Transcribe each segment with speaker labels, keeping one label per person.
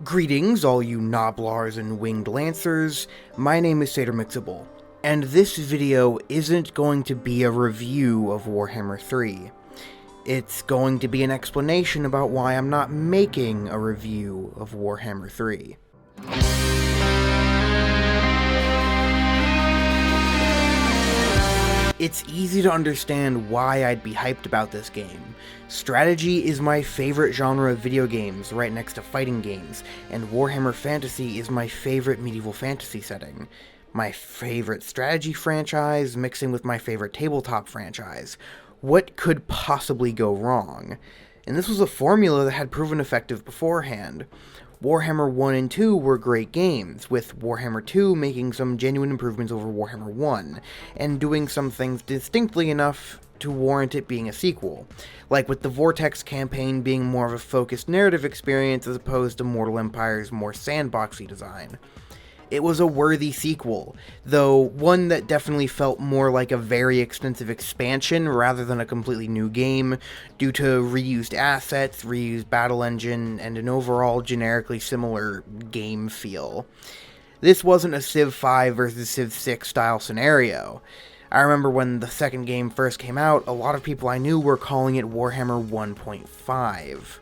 Speaker 1: Greetings, all you Noblars and Winged Lancers. My name is Satyr Mixable, and this video isn't going to be a review of Warhammer 3. It's going to be an explanation about why I'm not making a review of Warhammer 3. It's easy to understand why I'd be hyped about this game. Strategy is my favorite genre of video games, right next to fighting games, and Warhammer Fantasy is my favorite medieval fantasy setting. My favorite strategy franchise mixing with my favorite tabletop franchise. What could possibly go wrong? And this was a formula that had proven effective beforehand. Warhammer 1 and 2 were great games, with Warhammer 2 making some genuine improvements over Warhammer 1, and doing some things distinctly enough to warrant it being a sequel, like with the Vortex campaign being more of a focused narrative experience as opposed to Mortal Empire's more sandboxy design. It was a worthy sequel, though one that definitely felt more like a very extensive expansion rather than a completely new game, due to reused assets, reused battle engine, and an overall generically similar game feel. This wasn't a Civ 5 versus Civ 6 style scenario. I remember when the second game first came out, a lot of people I knew were calling it Warhammer 1.5.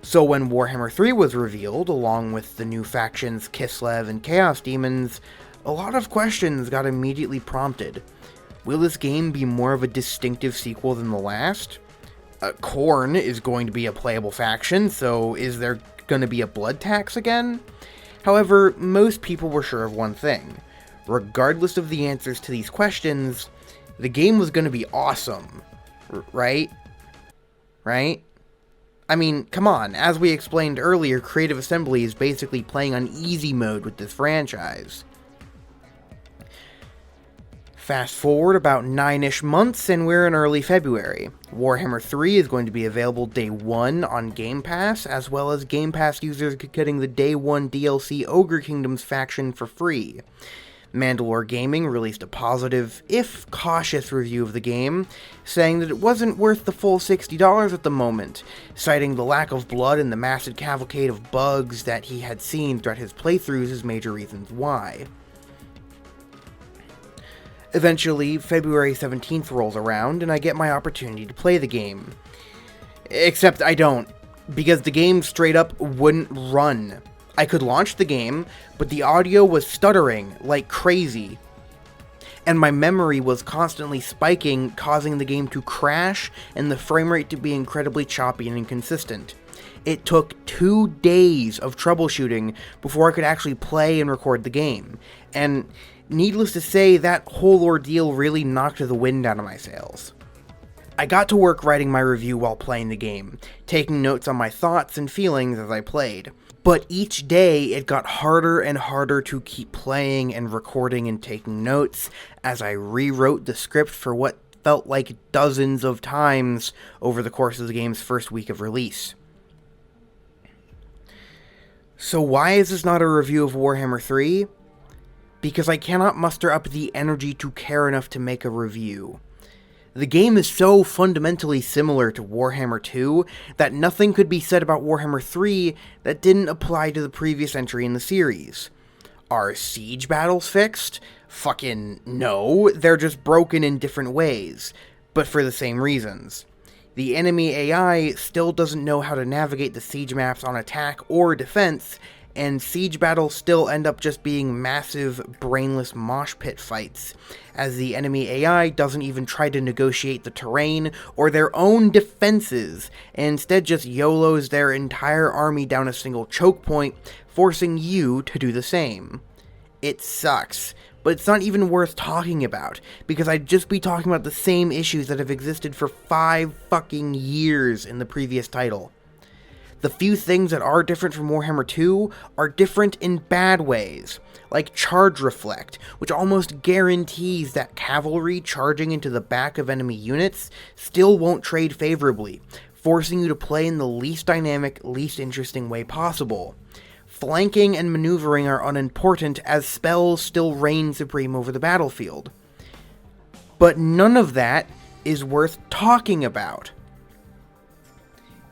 Speaker 1: So when Warhammer 3 was revealed, along with the new factions Kislev and Chaos Demons, a lot of questions got immediately prompted. Will this game be more of a distinctive sequel than the last? Khorne is going to be a playable faction, so is there going to be a blood tax again? However, most people were sure of one thing. Regardless of the answers to these questions, the game was going to be awesome. Right? I mean, come on, as we explained earlier, Creative Assembly is basically playing on easy mode with this franchise. Fast forward about 9-ish months and we're in early February. Warhammer 3 is going to be available day 1 on Game Pass, as well as Game Pass users getting the day 1 DLC Ogre Kingdoms faction for free. Mandalore Gaming released a positive, if cautious, review of the game, saying that it wasn't worth the full $60 at the moment, citing the lack of blood and the massive cavalcade of bugs that he had seen throughout his playthroughs as major reasons why. Eventually, February 17th rolls around, and I get my opportunity to play the game. Except I don't, because the game straight up wouldn't run. I could launch the game, but the audio was stuttering like crazy, and my memory was constantly spiking, causing the game to crash and the frame rate to be incredibly choppy and inconsistent. It took 2 days of troubleshooting before I could actually play and record the game, and needless to say, that whole ordeal really knocked the wind out of my sails. I got to work writing my review while playing the game, taking notes on my thoughts and feelings as I played. But each day, it got harder and harder to keep playing and recording and taking notes as I rewrote the script for what felt like dozens of times over the course of the game's first week of release. So why is this not a review of Warhammer 3? Because I cannot muster up the energy to care enough to make a review. The game is so fundamentally similar to Warhammer 2 that nothing could be said about Warhammer 3 that didn't apply to the previous entry in the series. Are siege battles fixed? Fucking no, they're just broken in different ways, but for the same reasons. The enemy AI still doesn't know how to navigate the siege maps on attack or defense, and siege battles still end up just being massive, brainless mosh pit fights, as the enemy AI doesn't even try to negotiate the terrain or their own defenses, and instead just YOLOs their entire army down a single choke point, forcing you to do the same. It sucks, but it's not even worth talking about, because I'd just be talking about the same issues that have existed for 5 fucking years in the previous title. The few things that are different from Warhammer 2 are different in bad ways, like Charge Reflect, which almost guarantees that cavalry charging into the back of enemy units still won't trade favorably, forcing you to play in the least dynamic, least interesting way possible. Flanking and maneuvering are unimportant as spells still reign supreme over the battlefield. But none of that is worth talking about.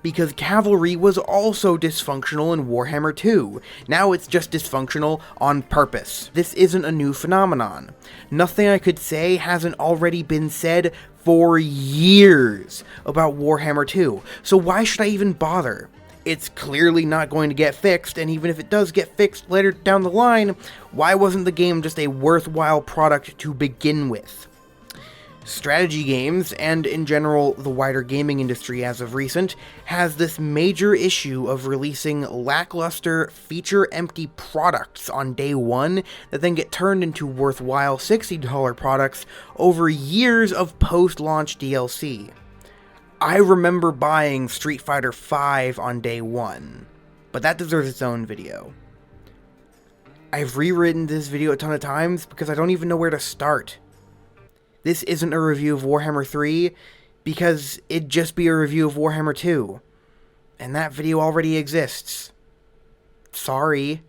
Speaker 1: Because cavalry was also dysfunctional in Warhammer 2. Now it's just dysfunctional on purpose. This isn't a new phenomenon. Nothing I could say hasn't already been said for years about Warhammer 2, so why should I even bother? It's clearly not going to get fixed, and even if it does get fixed later down the line, why wasn't the game just a worthwhile product to begin with? Strategy games, and in general the wider gaming industry as of recent, has this major issue of releasing lackluster, feature-empty products on day one that then get turned into worthwhile $60 products over years of post-launch DLC. I remember buying Street Fighter V on day one, but that deserves its own video. I've rewritten this video a ton of times because I don't even know where to start. This isn't a review of Warhammer 3, because it'd just be a review of Warhammer 2. And that video already exists. Sorry.